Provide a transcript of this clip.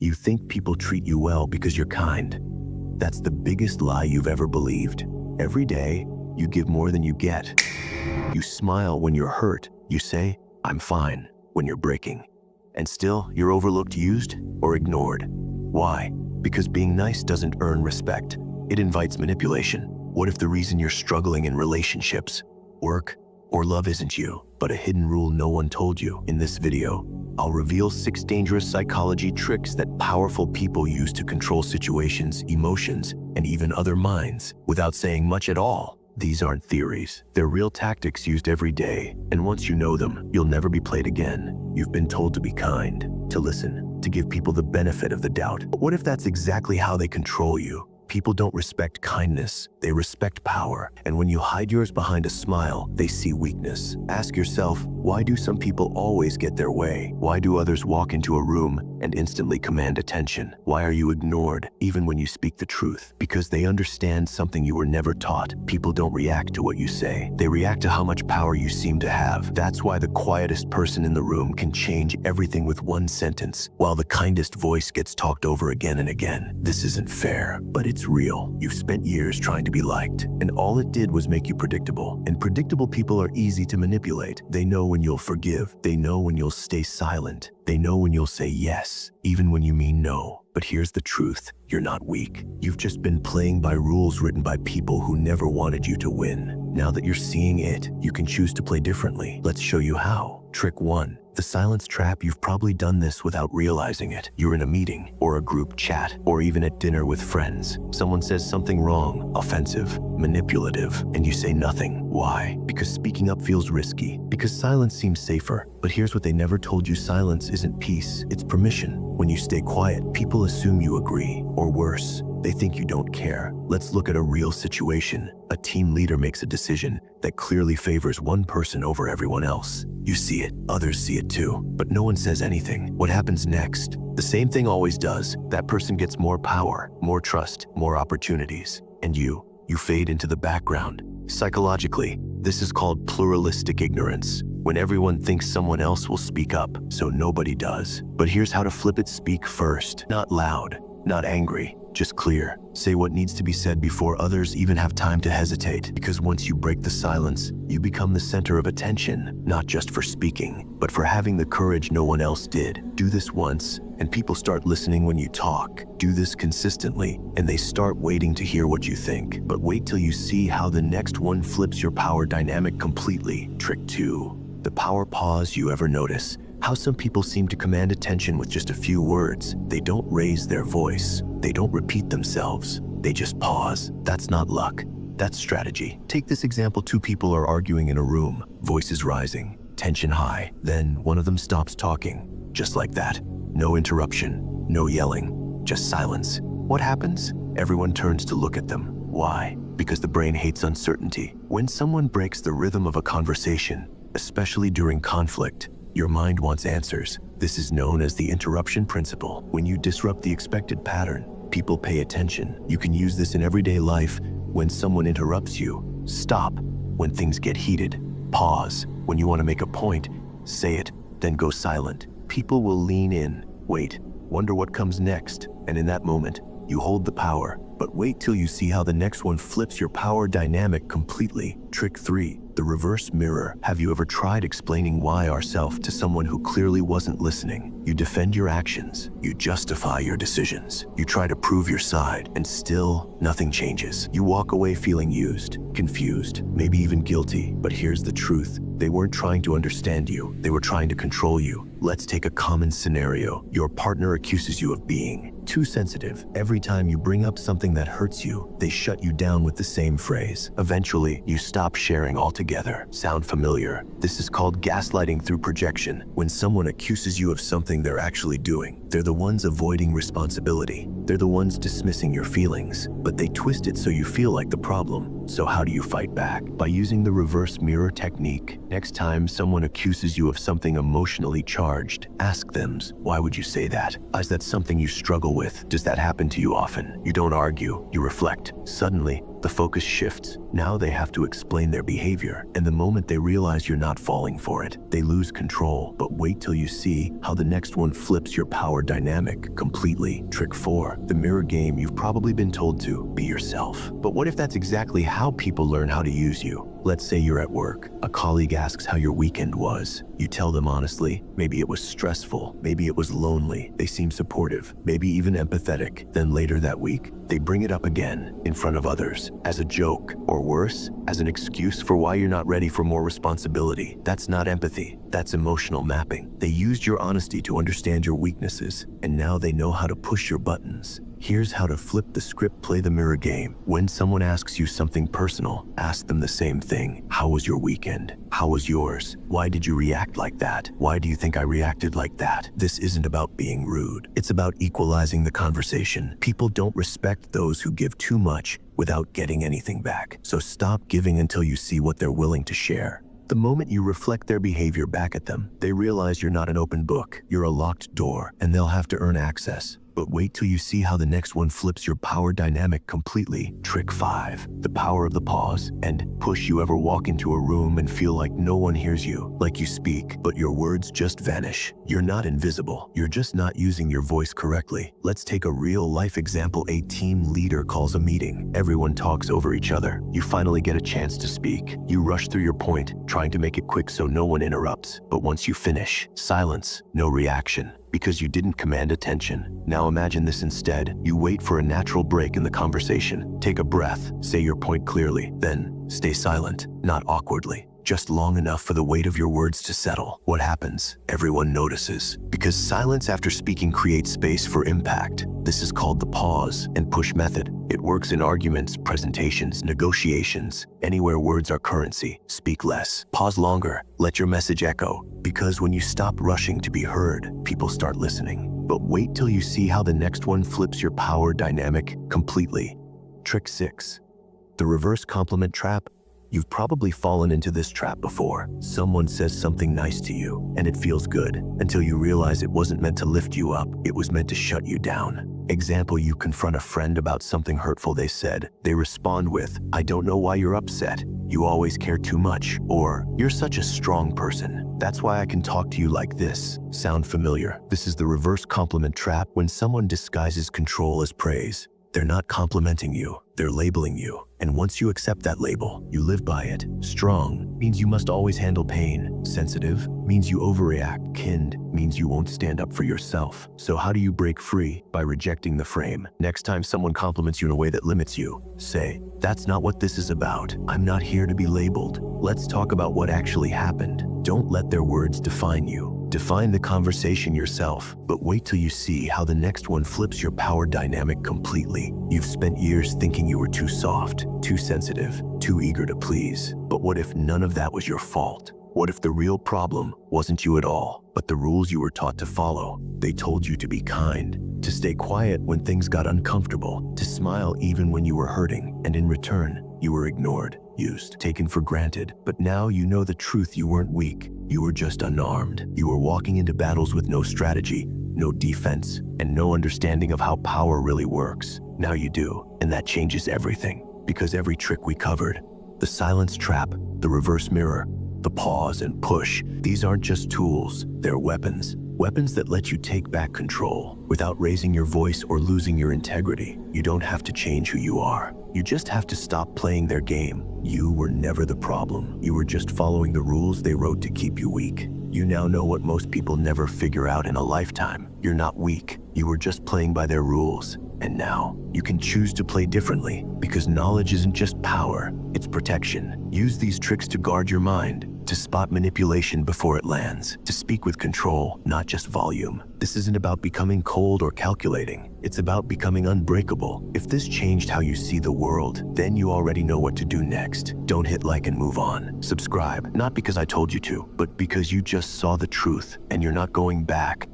You think people treat you well because you're kind. That's the biggest lie you've ever believed. Every day, you give more than you get. You smile when you're hurt. You say, "I'm fine," when you're breaking. And still, you're overlooked, used, or ignored. Why? Because being nice doesn't earn respect. It invites manipulation. What if the reason you're struggling in relationships, work, or love isn't you, but a hidden rule no one told you? In this video, I'll reveal 6 dangerous psychology tricks that powerful people use to control situations, emotions, and even other minds without saying much at all. These aren't theories. They're real tactics used every day, and once you know them, you'll never be played again. You've been told to be kind, to listen, to give people the benefit of the doubt. But what if that's exactly how they control you? People don't respect kindness, they respect power. And when you hide yours behind a smile, they see weakness. Ask yourself, why do some people always get their way? Why do others walk into a room and instantly command attention? Why are you ignored, even when you speak the truth? Because they understand something you were never taught. People don't react to what you say. They react to how much power you seem to have. That's why the quietest person in the room can change everything with one sentence, while the kindest voice gets talked over again and again. This isn't fair, but it's real. You've spent years trying to be liked, and all it did was make you predictable. And predictable people are easy to manipulate. They know when you'll forgive. They know when you'll stay silent. They know when you'll say yes, even when you mean no. But here's the truth, you're not weak. You've just been playing by rules written by people who never wanted you to win. Now that you're seeing it, you can choose to play differently. Let's show you how. Trick 1. The silence trap. You've probably done this without realizing it. You're in a meeting, or a group chat, or even at dinner with friends. Someone says something wrong, offensive, manipulative, and you say nothing. Why? Because speaking up feels risky. Because silence seems safer. But here's what they never told you: silence isn't peace, it's permission. When you stay quiet, people assume you agree, or worse, they think you don't care. Let's look at a real situation. A team leader makes a decision that clearly favors one person over everyone else. You see it, others see it too, but no one says anything. What happens next? The same thing always does. That person gets more power, more trust, more opportunities. And you fade into the background. Psychologically, this is called pluralistic ignorance. When everyone thinks someone else will speak up, so nobody does. But here's how to flip it: speak first. Not loud, not angry, just clear. Say what needs to be said before others even have time to hesitate. Because once you break the silence, you become the center of attention, not just for speaking, but for having the courage no one else did. Do this once, and people start listening when you talk. Do this consistently, and they start waiting to hear what you think. But wait till you see how the next one flips your power dynamic completely. Trick 2. The power pause. You ever notice how some people seem to command attention with just a few words? They don't raise their voice. They don't repeat themselves. They just pause. That's not luck. That's strategy. Take this example. 2 people are arguing in a room. Voices rising, tension high. Then one of them stops talking. Just like that. No interruption, no yelling, just silence. What happens? Everyone turns to look at them. Why? Because the brain hates uncertainty. When someone breaks the rhythm of a conversation, especially during conflict, your mind wants answers. This is known as the interruption principle. When you disrupt the expected pattern, people pay attention. You can use this in everyday life. When someone interrupts you, stop. When things get heated, pause. When you want to make a point, say it, then go silent. People will lean in, wait, wonder what comes next, and in that moment, you hold the power. But wait till you see how the next one flips your power dynamic completely. Trick 3. The reverse mirror. Have you ever tried explaining why yourself to someone who clearly wasn't listening? You defend your actions. You justify your decisions. You try to prove your side, and still, nothing changes. You walk away feeling used, confused, maybe even guilty. But here's the truth. They weren't trying to understand you. They were trying to control you. Let's take a common scenario. Your partner accuses you of being too sensitive. Every time you bring up something that hurts you, they shut you down with the same phrase. Eventually, you stop sharing altogether. Sound familiar? This is called gaslighting through projection. When someone accuses you of something they're actually doing, they're the ones avoiding responsibility. They're the ones dismissing your feelings, but they twist it so you feel like the problem. So how do you fight back? By using the reverse mirror technique. Next time someone accuses you of something emotionally charged, ask them, why would you say that? Is that something you struggle with? Does that happen to you often? You don't argue, you reflect. Suddenly, The focus shifts. Now they have to explain their behavior, and the moment they realize you're not falling for it, they lose control. But wait till you see how the next one flips your power dynamic completely. Trick 4, the mirror game. You've probably been told to be yourself. But what if that's exactly how people learn how to use you? Let's say you're at work. A colleague asks how your weekend was. You tell them honestly. Maybe it was stressful. Maybe it was lonely. They seem supportive, maybe even empathetic. Then later that week, they bring it up again in front of others as a joke, or worse, as an excuse for why you're not ready for more responsibility. That's not empathy. That's emotional mapping. They used your honesty to understand your weaknesses, and now they know how to push your buttons. Here's how to flip the script. Play the mirror game. When someone asks you something personal, ask them the same thing. How was your weekend? How was yours? Why did you react like that? Why do you think I reacted like that? This isn't about being rude. It's about equalizing the conversation. People don't respect those who give too much without getting anything back. So stop giving until you see what they're willing to share. The moment you reflect their behavior back at them, they realize you're not an open book. You're a locked door, and they'll have to earn access. But wait till you see how the next one flips your power dynamic completely. Trick 5, the power of the pause and push. You ever walk into a room and feel like no one hears you, like you speak, but your words just vanish? You're not invisible. You're just not using your voice correctly. Let's take a real-life example. A team leader calls a meeting. Everyone talks over each other. You finally get a chance to speak. You rush through your point, trying to make it quick so no one interrupts. But once you finish, silence, no reaction. Because you didn't command attention. Now imagine this instead. You wait for a natural break in the conversation. Take a breath, say your point clearly, then stay silent, not awkwardly. Just long enough for the weight of your words to settle. What happens? Everyone notices. Because silence after speaking creates space for impact. This is called the pause and push method. It works in arguments, presentations, negotiations. Anywhere words are currency. Speak less. Pause longer. Let your message echo. Because when you stop rushing to be heard, people start listening. But wait till you see how the next one flips your power dynamic completely. Trick 6, the reverse compliment trap. You've probably fallen into this trap before. Someone says something nice to you, and it feels good, until you realize it wasn't meant to lift you up, it was meant to shut you down. Example, you confront a friend about something hurtful they said. They respond with, "I don't know why you're upset. You always care too much," or "You're such a strong person. That's why I can talk to you like this." Sound familiar? This is the reverse compliment trap. When someone disguises control as praise, they're not complimenting you, they're labeling you. And once you accept that label, you live by it. Strong means you must always handle pain. Sensitive means you overreact. Kind means you won't stand up for yourself. So how do you break free? By rejecting the frame. Next time someone compliments you in a way that limits you, say, "That's not what this is about. I'm not here to be labeled. Let's talk about what actually happened." Don't let their words define you. Define the conversation yourself, but wait till you see how the next one flips your power dynamic completely. You've spent years thinking you were too soft, too sensitive, too eager to please. But what if none of that was your fault? What if the real problem wasn't you at all, but the rules you were taught to follow? They told you to be kind, to stay quiet when things got uncomfortable, to smile even when you were hurting, and in return, you were ignored, used, taken for granted. But now you know the truth. You weren't weak. You were just unarmed. You were walking into battles with no strategy, no defense, and no understanding of how power really works. Now you do, and that changes everything. Because every trick we covered, the silence trap, the reverse mirror, the pause and push, these aren't just tools, they're weapons. Weapons that let you take back control without raising your voice or losing your integrity. You don't have to change who you are. You just have to stop playing their game. You were never the problem. You were just following the rules they wrote to keep you weak. You now know what most people never figure out in a lifetime. You're not weak. You were just playing by their rules. And now, you can choose to play differently, because knowledge isn't just power, it's protection. Use these tricks to guard your mind, to spot manipulation before it lands, to speak with control, not just volume. This isn't about becoming cold or calculating. It's about becoming unbreakable. If this changed how you see the world, then you already know what to do next. Don't hit like and move on. Subscribe, not because I told you to, but because you just saw the truth and you're not going back.